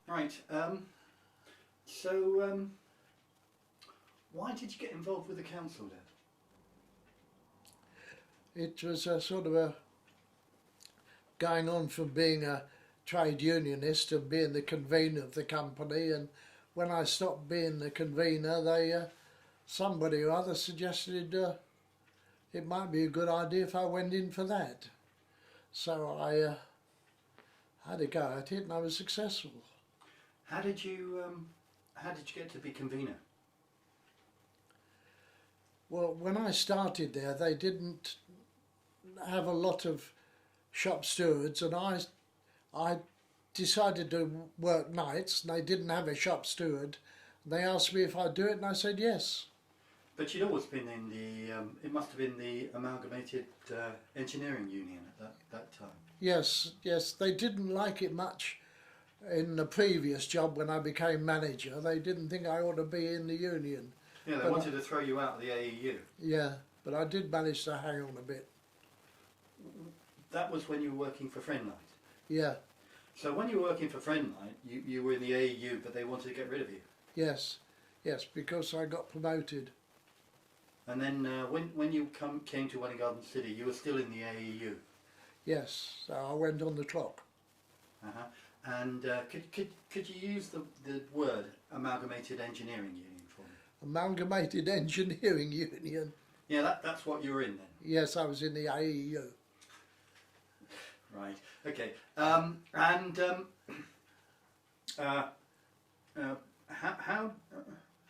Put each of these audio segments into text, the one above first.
Right. So, why did you get involved with the council then? It was a sort of a going on from being a trade unionist and being the convener of the company, and when I stopped being the convener, somebody or other suggested it might be a good idea if I went in for that. So I had a go at it, and I was successful. How did you get to be convener? Well, when I started there, they didn't have a lot of shop stewards, and I decided to work nights, and they didn't have a shop steward. They asked me if I'd do it, and I said yes. But you'd always been in the, it must have been the Amalgamated Engineering Union at that time. Yes, they didn't like it much in the previous job when I became manager. They didn't think I ought to be in the union. Yeah, they wanted to throw you out of the AEU. Yeah, but I did manage to hang on a bit. That was when you were working for Friendlight? Yeah. So when you were working for Friendlight, you were in the AEU, but they wanted to get rid of you? Yes, because I got promoted. And then when you came to Welwyn Garden City, you were still in the AEU? Yes, so I went on the clock. Uh-huh. And could you use the word Amalgamated Engineering Union for me? Amalgamated Engineering Union. Yeah, that's what you were in then? Yes, I was in the AEU. Right. Okay. How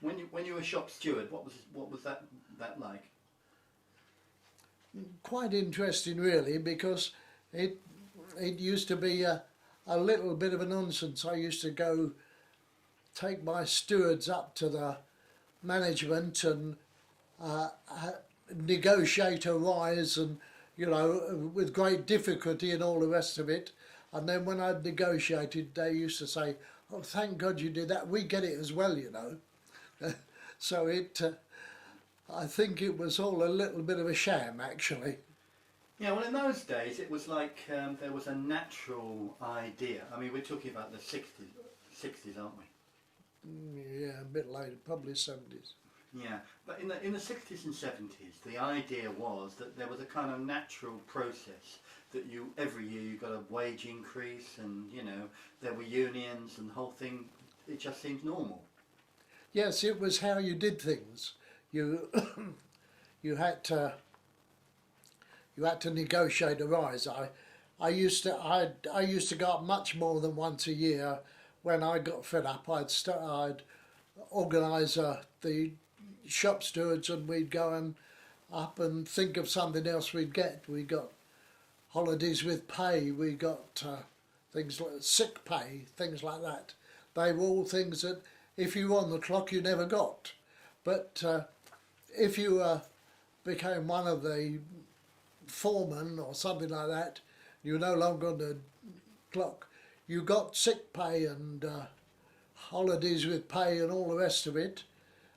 when you were shop steward, what was that like? Quite interesting, really, because it used to be a little bit of a nonsense. I used to go take my stewards up to the management and negotiate a rise, and with great difficulty and all the rest of it. And then when I'd negotiated, they used to say, "Oh, thank God you did that. We get it as well, you know." So I think it was all a little bit of a sham, actually. Yeah, well, in those days it was like there was a natural idea. I mean, we're talking about the 60s, aren't we? Yeah, a bit later, probably 70s. Yeah, but in the 60s and 70s, the idea was that there was a kind of natural process that every year you got a wage increase, and there were unions, and the whole thing. It just seemed normal. Yes, it was how you did things. You you had to negotiate a rise. I used to go up much more than once a year. When I got fed up, I'd organise the shop stewards, and we'd go and up and think of something else we'd get. We got holidays with pay. We got things like sick pay, things like that. They were all things that if you were on the clock you never got. But if you became one of the foremen or something like that, you were no longer on the clock, you got sick pay and holidays with pay and all the rest of it,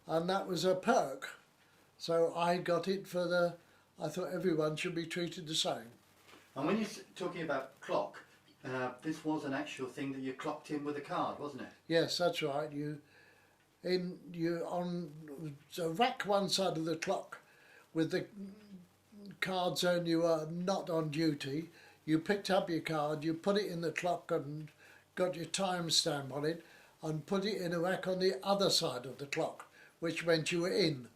and that was a perk. So I got it I thought everyone should be treated the same. And when you're talking about clock, this was an actual thing that you clocked in with a card, wasn't it? Yes, that's right. You on the rack one side of the clock with the cards on, you were not on duty. You picked up your card, you put it in the clock and got your time stamp on it, and put it in a rack on the other side of the clock, which meant you were in.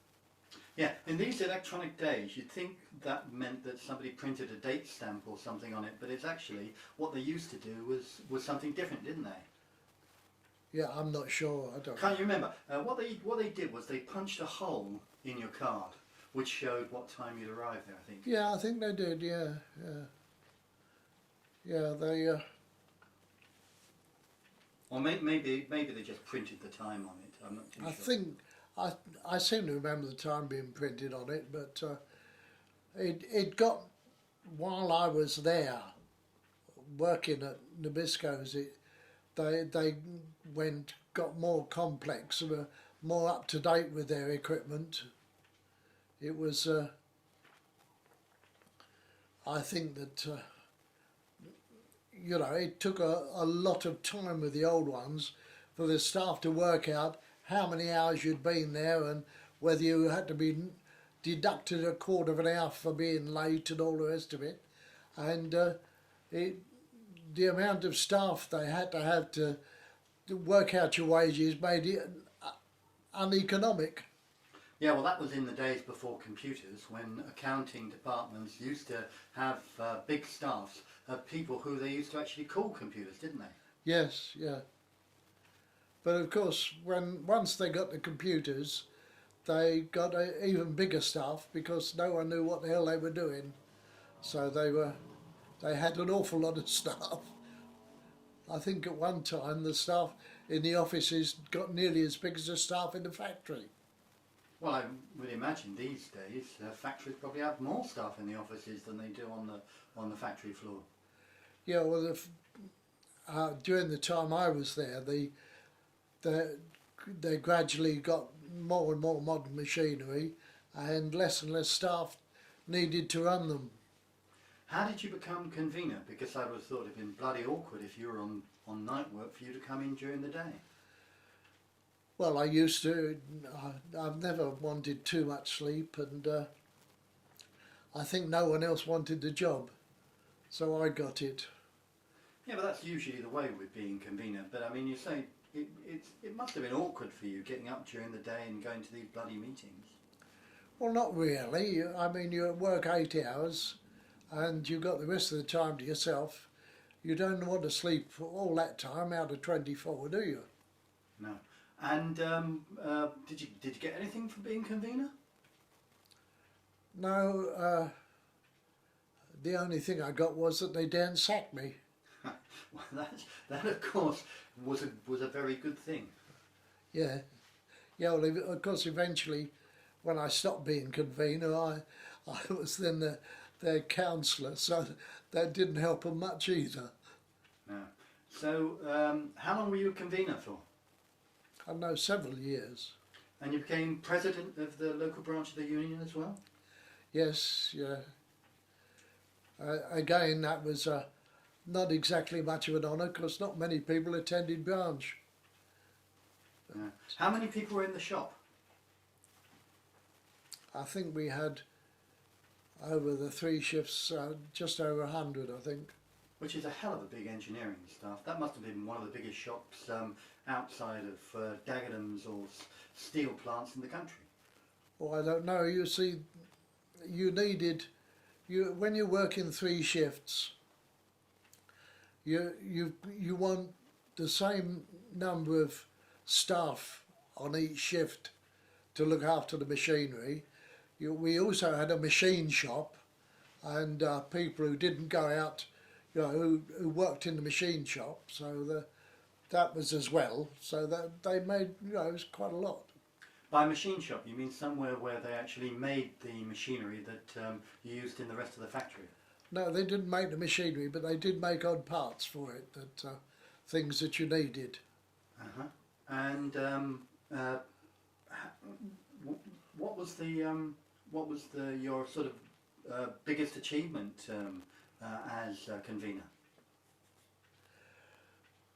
Yeah, in these electronic days, you'd think that meant that somebody printed a date stamp or something on it, but it's actually, what they used to do was something different, didn't they? Yeah, I'm not sure. I don't. Can't you remember? What they did was they punched a hole in your card, which showed what time you'd arrived there, I think. Yeah, I think they did. Yeah. They. Or maybe they just printed the time on it. I'm not too sure. I think I seem to remember the time being printed on it, but it got, while I was there working at Nabisco's, they got more complex, were more up to date with their equipment. It was I think that you know, it took a lot of time with the old ones for the staff to work out how many hours you'd been there and whether you had to be deducted a quarter of an hour for being late and all the rest of it. And it, the amount of staff they had to have to work out your wages made it uneconomic. Yeah, well, that was in the days before computers, when accounting departments used to have big staffs of people who they used to actually call computers, didn't they? Yes, yeah. But of course, once they got the computers, they got a even bigger staff because no one knew what the hell they were doing. So they had an awful lot of staff. I think at one time the staff in the offices got nearly as big as the staff in the factory. Well, I would imagine these days factories probably have more staff in the offices than they do on the factory floor. Yeah, well, during the time I was there, they gradually got more and more modern machinery and less staff needed to run them. How did you become convener? Because I would have thought it'd been bloody awkward if you were on night work for you to come in during the day. Well, I used to. I've never wanted too much sleep, and I think no one else wanted the job, so I got it. Yeah, but that's usually the way with being convener. But I mean, you say it must have been awkward for you getting up during the day and going to these bloody meetings. Well, not really. I mean, you work 8 hours, and you've got the rest of the time to yourself. You don't want to sleep all that time out of 24, do you? No. And did you get anything from being convener? No. The only thing I got was that they daren't sack me. Well, that of course was a very good thing. Yeah. Yeah, well, of course, eventually, when I stopped being convener, I was then their counsellor, so that didn't help them much either. No. So, how long were you a convener for? I don't know, several years. And you became president of the local branch of the union as well? Yes, yeah. Again, that was not exactly much of an honour because not many people attended branch. Yeah. How many people were in the shop? I think we had, over the 3 shifts, just over 100, I think. Which is a hell of a big engineering staff. That must have been one of the biggest shops outside of Dagenham's or steel plants in the country. Well, I don't know. You see, when you work in 3 shifts, you want the same number of staff on each shift to look after the machinery. We also had a machine shop, and people who didn't go out, you know, who worked in the machine shop. So that was as well. So that they made, you know, it was quite a lot. By machine shop, you mean somewhere where they actually made the machinery that you used in the rest of the factory? No, they didn't make the machinery, but they did make odd parts for it, that things that you needed. Uh-huh. And what was your sort of biggest achievement as convener?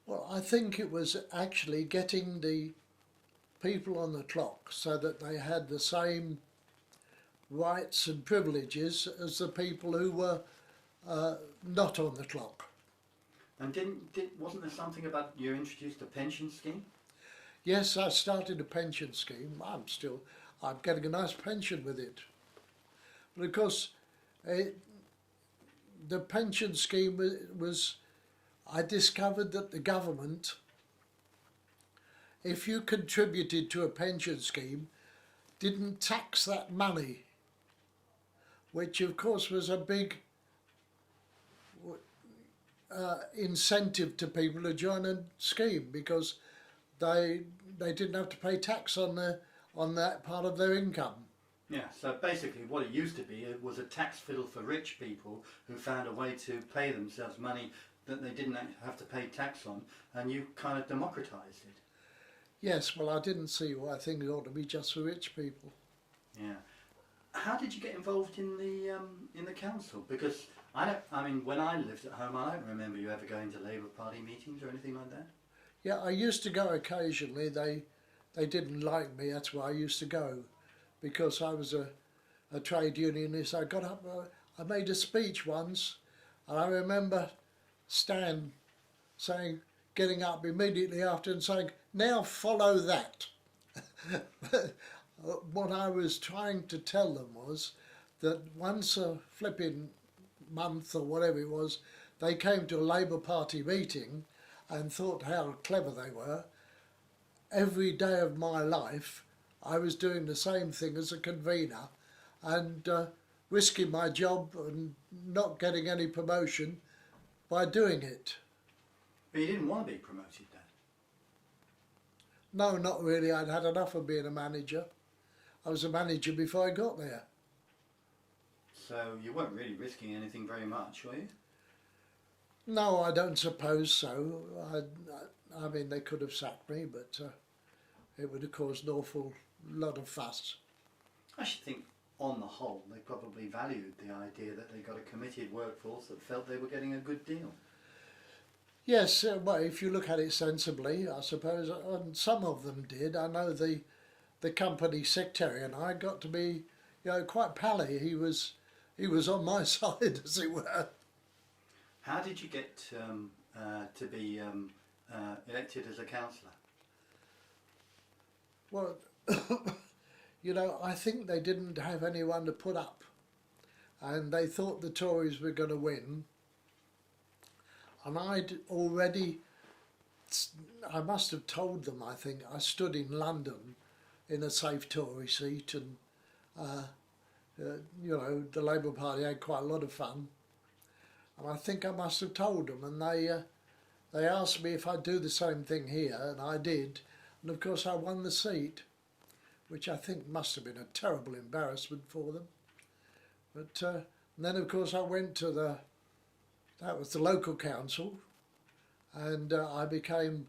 Well, I think it was actually getting the people on the clock so that they had the same rights and privileges as the people who were not on the clock. And wasn't there something about you introduced a pension scheme? Yes, I started a pension scheme. I'm getting a nice pension with it. But of course, the pension scheme was, I discovered that the government, if you contributed to a pension scheme, didn't tax that money, which of course was a big incentive to people to join a scheme because they didn't have to pay tax on that part of their income. Yeah, so basically what it used to be, it was a tax fiddle for rich people who found a way to pay themselves money that they didn't have to pay tax on, and you kind of democratised it. Yes, well, I didn't see why things ought to be just for rich people. Yeah. How did you get involved in the council? Because I mean, when I lived at home, I don't remember you ever going to Labour Party meetings or anything like that. Yeah, I used to go occasionally. They didn't like me. That's why I used to go, because I was a trade unionist. I got up. I made a speech once, and I remember Stan saying, getting up immediately after and saying, "Now follow that." What I was trying to tell them was that once a flipping month or whatever it was, they came to a Labour Party meeting and thought how clever they were. Every day of my life I was doing the same thing as a convener and risking my job and not getting any promotion by doing it. But you didn't want to be promoted then? No, not really. I'd had enough of being a manager. I was a manager before I got there. So you weren't really risking anything very much, were you? No, I don't suppose so. I mean, they could have sacked me, but it would have caused an awful lot of fuss. I should think, on the whole, they probably valued the idea that they got a committed workforce that felt they were getting a good deal. Yes, well, if you look at it sensibly, I suppose, and some of them did. I know the company secretary and I got to be, quite pally. He was on my side, as it were. How did you get to be elected as a councillor? Well, I think they didn't have anyone to put up, and they thought the Tories were going to win. And I must have told them, I think, I stood in London in a safe Tory seat, and the Labour Party had quite a lot of fun. And I think I must have told them, and they asked me if I'd do the same thing here, and I did. And of course I won the seat, which I think must have been a terrible embarrassment for them. But and then of course I went to that was the local council, and I became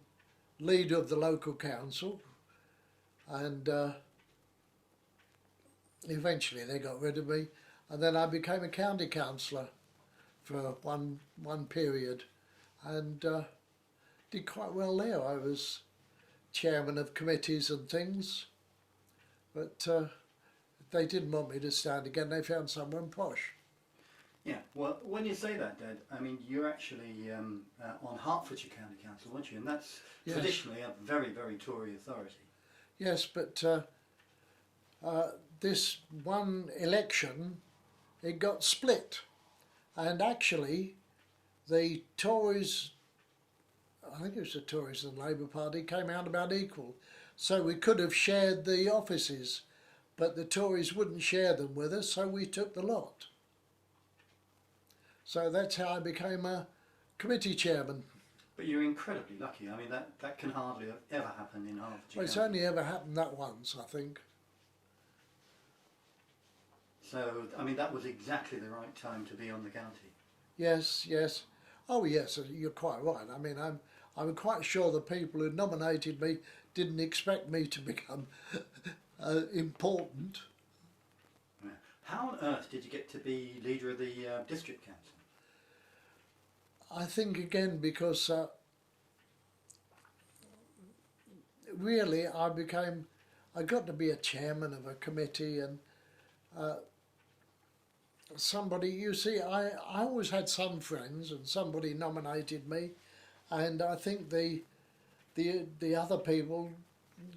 leader of the local council, and eventually they got rid of me, and then I became a county councillor for one period, and did quite well there. I was chairman of committees and things, but they didn't want me to stand again. They found someone posh. Yeah, well, when you say that, Dad, I mean, you're actually on Hertfordshire County Council, weren't you? And that's traditionally a very, very Tory authority. Yes, but this one election, it got split. And actually, the Tories, I think it was the Tories and the Labour Party, came out about equal. So we could have shared the offices, but the Tories wouldn't share them with us, so we took the lot. So that's how I became a committee chairman. But you're incredibly lucky. I mean, that can hardly have ever happened in Hertfordshire. Well, it's only ever happened that once, I think. So, I mean, that was exactly the right time to be on the county. Yes, yes. Oh, yes, you're quite right. I mean, I'm quite sure the people who nominated me didn't expect me to become important. Yeah. How on earth did you get to be leader of the district council? I think again because really I got to be a chairman of a committee, and somebody, you see, I always had some friends, and somebody nominated me, and I think the other people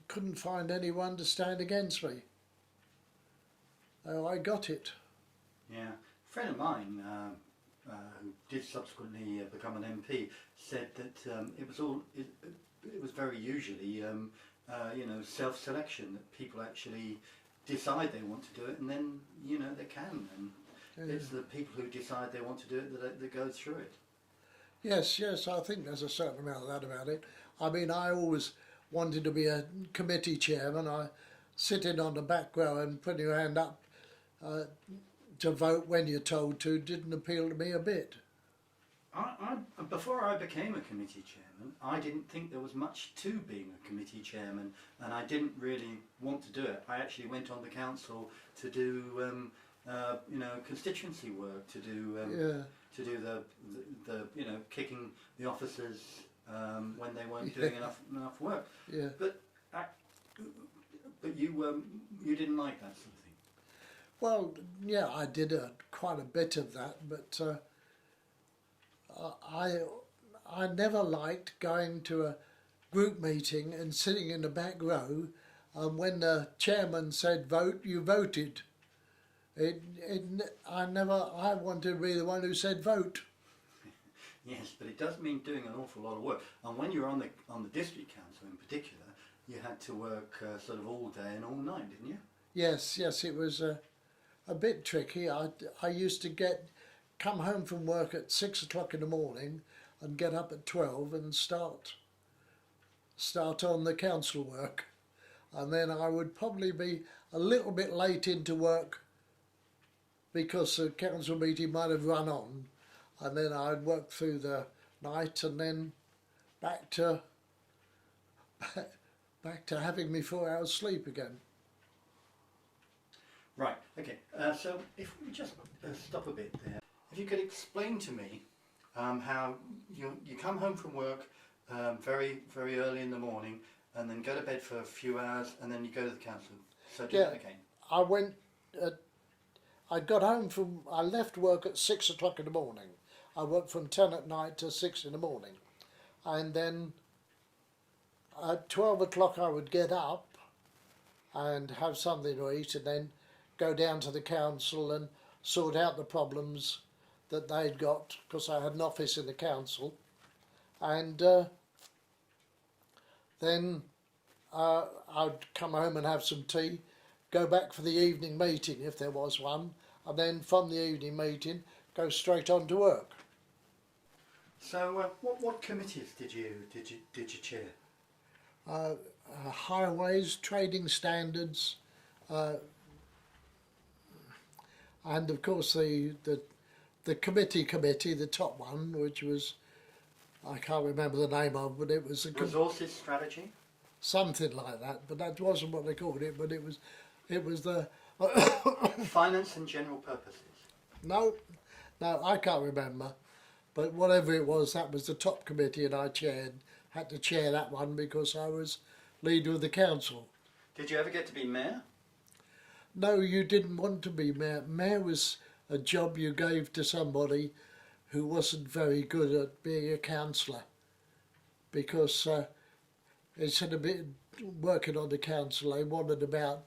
couldn't find anyone to stand against me. So I got it. Yeah, a friend of mine who did subsequently become an MP said that it was very usually self-selection, that people actually decide they want to do it, and then they can, and it's the people who decide they want to do it that go through it. Yes, I think there's a certain amount of that about it. I mean, I always wanted to be a committee chairman. I sitting on the back row and putting your hand up to vote when you're told to didn't appeal to me a bit. Before I became a committee chairman, I didn't think there was much to being a committee chairman, and I didn't really want to do it. I actually went on the council to do you know, constituency work to do the you know, kicking the officers when they weren't doing enough work. Yeah. But you didn't like that sort of thing. Well, yeah, I did quite a bit of that, but I never liked going to a group meeting and sitting in the back row, and when the chairman said vote, you voted. I wanted to be the one who said vote. Yes, but it does mean doing an awful lot of work. And when you were on the district council in particular, you had to work sort of all day and all night, didn't you? Yes, it was a bit tricky. I used to come home from work at 6 o'clock in the morning and get up at 12 and start on the council work. And then I would probably be a little bit late into work because the council meeting might have run on, and then I'd work through the night and then back to having me 4 hours sleep again. Right, okay, so if we just stop a bit there, if you could explain to me how you come home from work very, very early in the morning and then go to bed for a few hours and then you go to the council. So do that again. I left work at 6 o'clock in the morning. I worked from 10 at night to 6 in the morning. And then at 12 o'clock I would get up and have something to eat and then go down to the council and sort out the problems that they'd got, because I had an office in the council. And then I'd come home and have some tea, go back for the evening meeting if there was one, and then from the evening meeting go straight on to work. So what committees did you chair? Highways, trading standards, and of course the committee, the top one, which was, I can't remember the name of, but it was Resources strategy? Something like that, but that wasn't what they called it, but it was the... Finance and general purposes? No, I can't remember, but whatever it was, that was the top committee, and I had to chair that one because I was leader of the council. Did you ever get to be mayor? No, you didn't want to be mayor. Mayor was a job you gave to somebody who wasn't very good at being a councillor, because instead of working on the council, they wanted about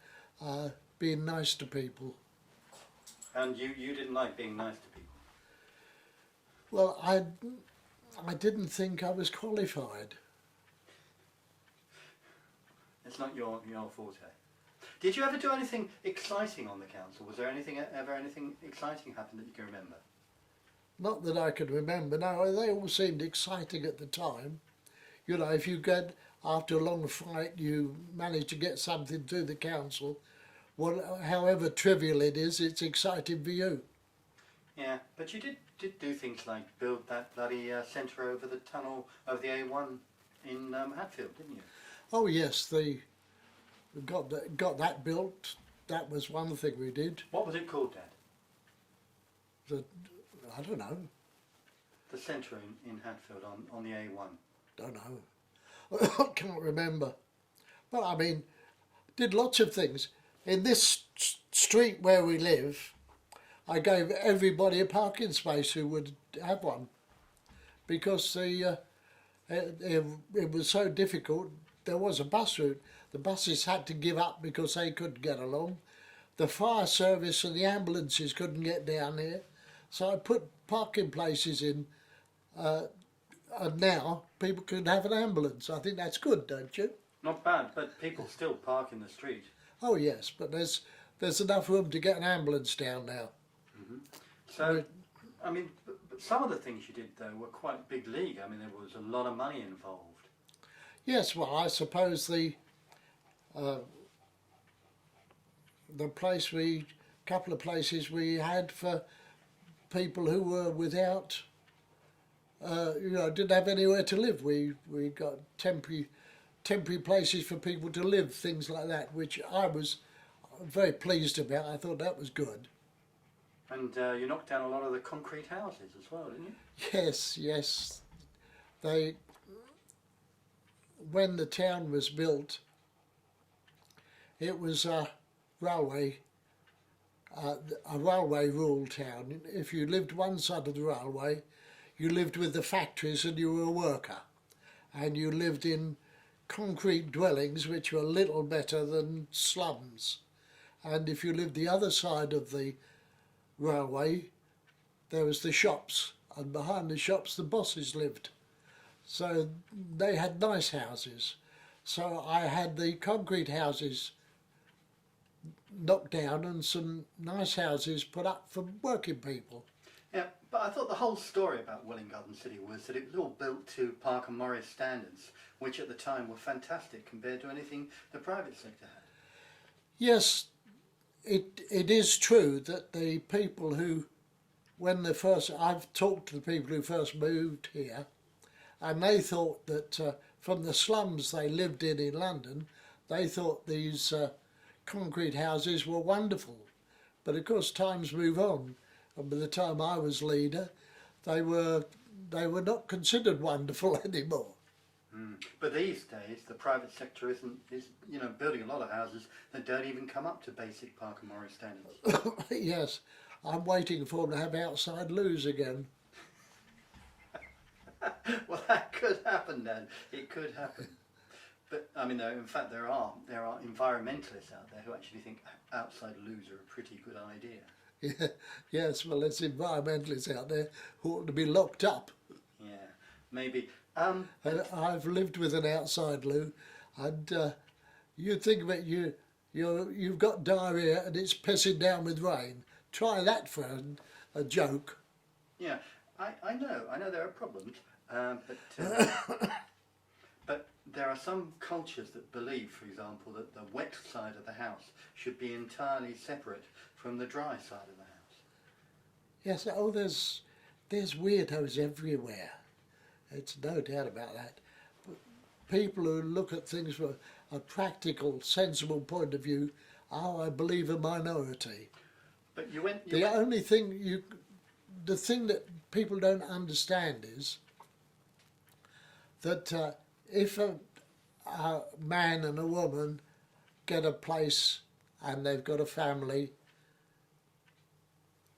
being nice to people. And you didn't like being nice to people? Well, I didn't think I was qualified. It's not your forte. Did you ever do anything exciting on the council? Was there ever anything exciting happened that you can remember? Not that I can remember. No, they all seemed exciting at the time. You know, if you get, after a long fight, you manage to get something to the council, however trivial it is, it's exciting for you. Yeah, but you did do things like build that bloody centre over the tunnel of the A1 in Hatfield, didn't you? Oh yes, we got that built. That was one thing we did. What was it called, Dad? I don't know. The centre in Hatfield on the A1. Don't know. I can't remember. But I mean, did lots of things. In this street where we live, I gave everybody a parking space who would have one, because it was so difficult. There was a bus route. The buses had to give up because they couldn't get along. The fire service and the ambulances couldn't get down here. So I put parking places in, and now people can have an ambulance. I think that's good, don't you? Not bad, but people still park in the street. Oh yes, but there's enough room to get an ambulance down now. Mm-hmm. So, I mean, but some of the things you did though were quite big league. I mean, there was a lot of money involved. Yes, well, I suppose the couple of places we had for people who were without, didn't have anywhere to live. We got temporary places for people to live, things like that, which I was very pleased about. I thought that was good. And you knocked down a lot of the concrete houses as well, didn't you? Yes, yes. They, when the town was built, it was railway, a railway ruled town. If you lived one side of the railway, you lived with the factories and you were a worker. And you lived in concrete dwellings which were little better than slums. And if you lived the other side of the railway, there was the shops, and behind the shops the bosses lived. So they had nice houses. So I had the concrete houses knocked down and some nice houses put up for working people. Yeah, but I thought the whole story about Welwyn Garden City was that it was all built to Park and Morris standards, which at the time were fantastic compared to anything the private sector had. Yes, it is true that the people who, when they first, I've talked to the people who first moved here, and they thought that from the slums they lived in London, they thought these concrete houses were wonderful. But of course times move on, and by the time I was leader, they were not considered wonderful anymore. But these days, the private sector is building a lot of houses that don't even come up to basic Park and Morris standards. Yes, I'm waiting for them to have outside loos again. Well, that could happen, Dan. It could happen. But I mean, in fact, there are environmentalists out there who actually think outside loos are a pretty good idea. Yeah, yes, well, there's environmentalists out there who ought to be locked up. Yeah, maybe. And I've lived with an outside loo, and you think of it, you've got diarrhoea and it's pissing down with rain. Try that for a joke. Yeah, I know there are problems, but there are some cultures that believe, for example, that the wet side of the house should be entirely separate from the dry side of the house. Yes, oh, there's weirdos everywhere. It's no doubt about that. But people who look at things from a practical, sensible point of view are, I believe, a minority. But the thing that people don't understand is that if a man and a woman get a place and they've got a family,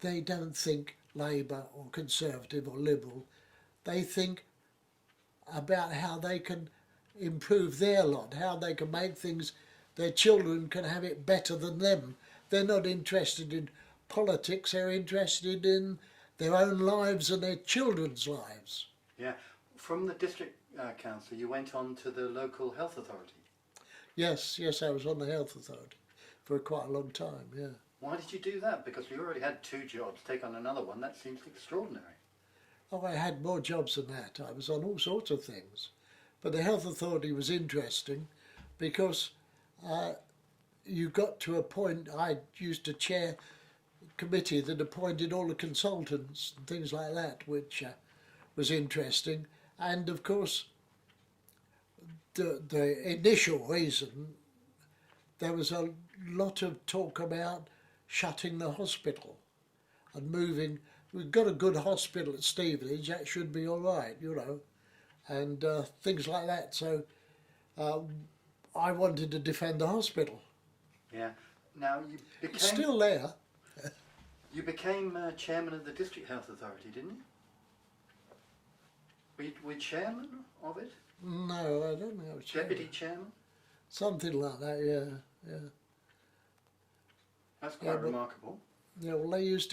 they don't think Labour or Conservative or Liberal. They think about how they can improve their lot, how they can make things, their children can have it better than them. They're not interested in politics, they're interested in their own lives and their children's lives. Yeah. From the district council, you went on to the local health authority. Yes, I was on the health authority for quite a long time, yeah. Why did you do that? Because you already had 2 jobs. Take on another one, that seems extraordinary. Oh, I had more jobs than that. I was on all sorts of things. But the health authority was interesting because you got to a point, I used to chair a committee that appointed all the consultants and things like that, which was interesting. And of course, the initial reason, there was a lot of talk about shutting the hospital and moving. We've got a good hospital at Stevenage, that should be all right, and things like that. So I wanted to defend the hospital. Yeah. Now you became... It's still there. You became chairman of the district health authority, didn't you? Were you chairman of it? No, I don't know. Deputy chairman? Something like that, yeah. That's quite remarkable. Yeah, well, they used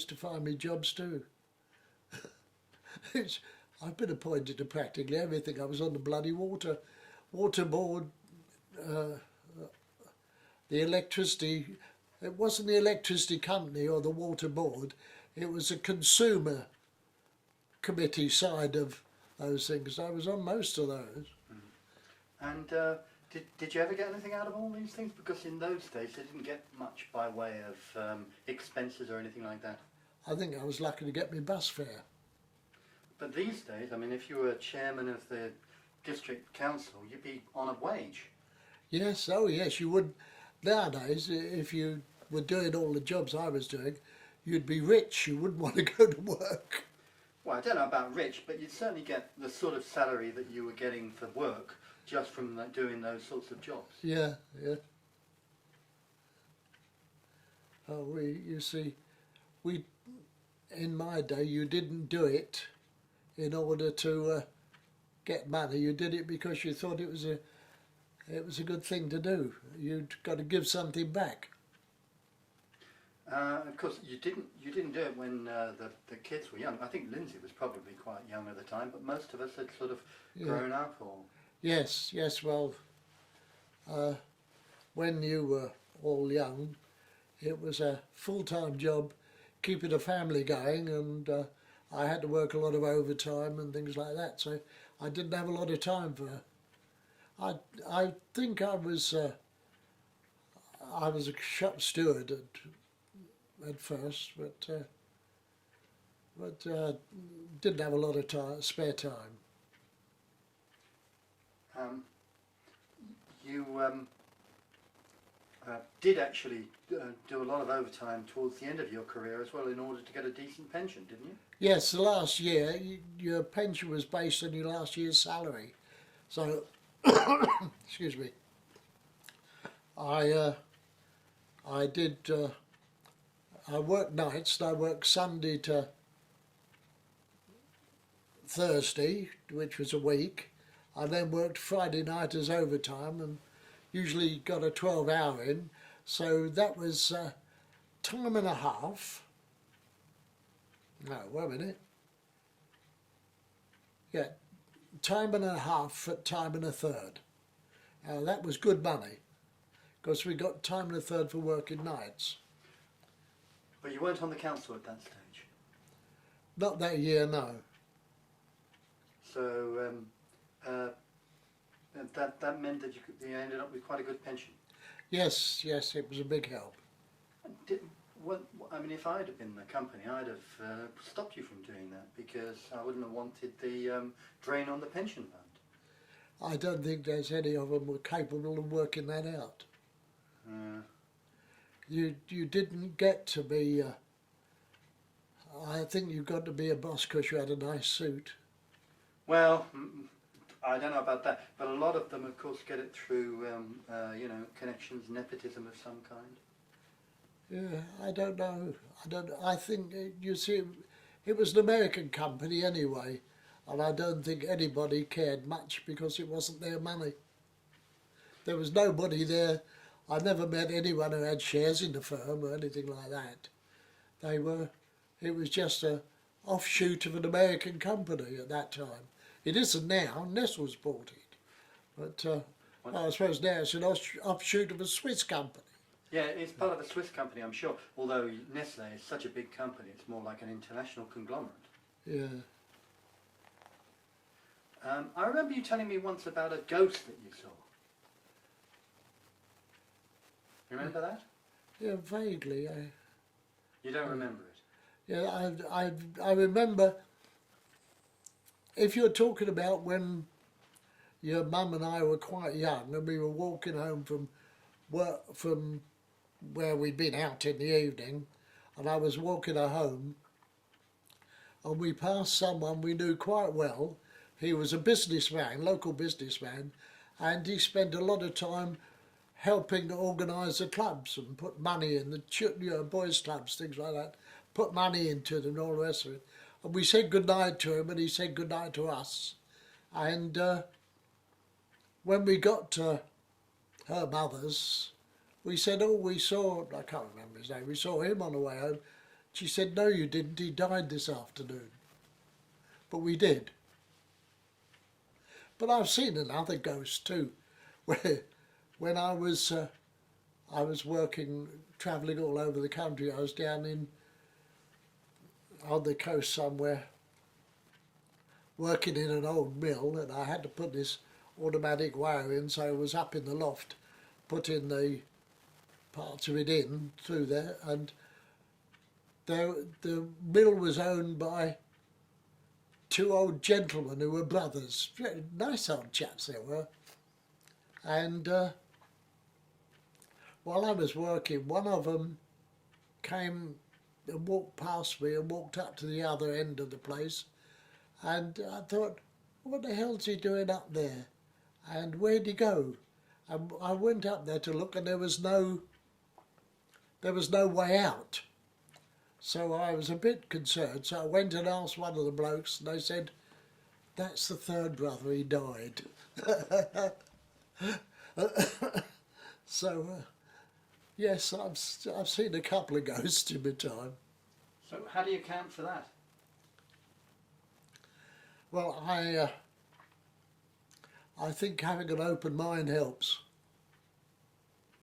to find me jobs too. I've been appointed to practically everything. I was on the bloody water board, the electricity. It wasn't the electricity company or the water board. It was a consumer committee side of those things. I was on most of those. And did you ever get anything out of all these things? Because in those days they didn't get much by way of expenses or anything like that. I think I was lucky to get me bus fare. But these days, I mean, if you were chairman of the district council, you'd be on a wage. Yes, oh yes, you would. Nowadays, if you were doing all the jobs I was doing, you'd be rich. You wouldn't want to go to work. Well, I don't know about rich, but you'd certainly get the sort of salary that you were getting for work just from doing those sorts of jobs. Yeah, yeah. Oh, you see, we in my day, you didn't do it in order to get money. You did it because you thought it was a good thing to do. You'd got to give something back. Of course, you didn't do it when the kids were young. I think Lindsay was probably quite young at the time, but most of us had sort of grown up. Or yes. Well, when you were all young, it was a full-time job, keeping a family going, and I had to work a lot of overtime and things like that. So I didn't have a lot of time for. I think I was a shop steward at first, but didn't have a lot of spare time. You did actually do a lot of overtime towards the end of your career as well in order to get a decent pension, didn't you? Yes, the last year your pension was based on your last year's salary. So, excuse me. I did. I worked nights. I worked Sunday to Thursday, which was a week. I then worked Friday night as overtime, and usually got a 12-hour in. So that was time and a half. No, wait a minute. Yeah, time and a half at time and a third. That was good money, because we got time and a third for working nights. But you weren't on the council at that stage? Not that year, no. So that meant that you ended up with quite a good pension? Yes, it was a big help. I mean, if I'd have been the company, I'd have stopped you from doing that, because I wouldn't have wanted the drain on the pension fund. I don't think there's any of them were capable of working that out. You didn't get to be. I think you got to be a boss because you had a nice suit. Well, I don't know about that, but a lot of them, of course, get it through, connections, nepotism of some kind. Yeah, I don't know. I think you see, it was an American company anyway, and I don't think anybody cared much because it wasn't their money. There was nobody there. I never met anyone who had shares in the firm or anything like that. It was just a offshoot of an American company at that time. It isn't now. Nestle's bought it, but I suppose now it's an offshoot of a Swiss company. Yeah, it's part of a Swiss company, I'm sure. Although Nestle is such a big company, it's more like an international conglomerate. Yeah. I remember you telling me once about a ghost that you saw. Remember that? Yeah, vaguely. You don't remember it? Yeah, I remember. If you're talking about when your mum and I were quite young and we were walking home from work, from where we'd been out in the evening, and I was walking her home, and we passed someone we knew quite well. He was a businessman, local businessman, and he spent a lot of time helping to organise the clubs and put money in the boys' clubs, things like that, put money into them and all the rest of it. And we said goodnight to him and he said goodnight to us. And when we got to her mother's, we said, oh, we saw, I can't remember his name, we saw him on the way home. She said, no, you didn't, he died this afternoon. But we did. But I've seen another ghost too, where when I was working, travelling all over the country. I was down on the coast somewhere, working in an old mill, and I had to put this automatic wire in, so I was up in the loft, putting the parts of it in through there, and the mill was owned by two old gentlemen who were brothers, very nice old chaps they were, and while I was working, one of them came walked past me and walked up to the other end of the place, and I thought, what the hell's he doing up there? And where'd he go? And I went up there to look, and there was no way out. So I was a bit concerned. So I went and asked one of the blokes, and they said, "That's the third brother. He died." So yes, I've seen a couple of ghosts in my time. So how do you account for that? Well, I think having an open mind helps.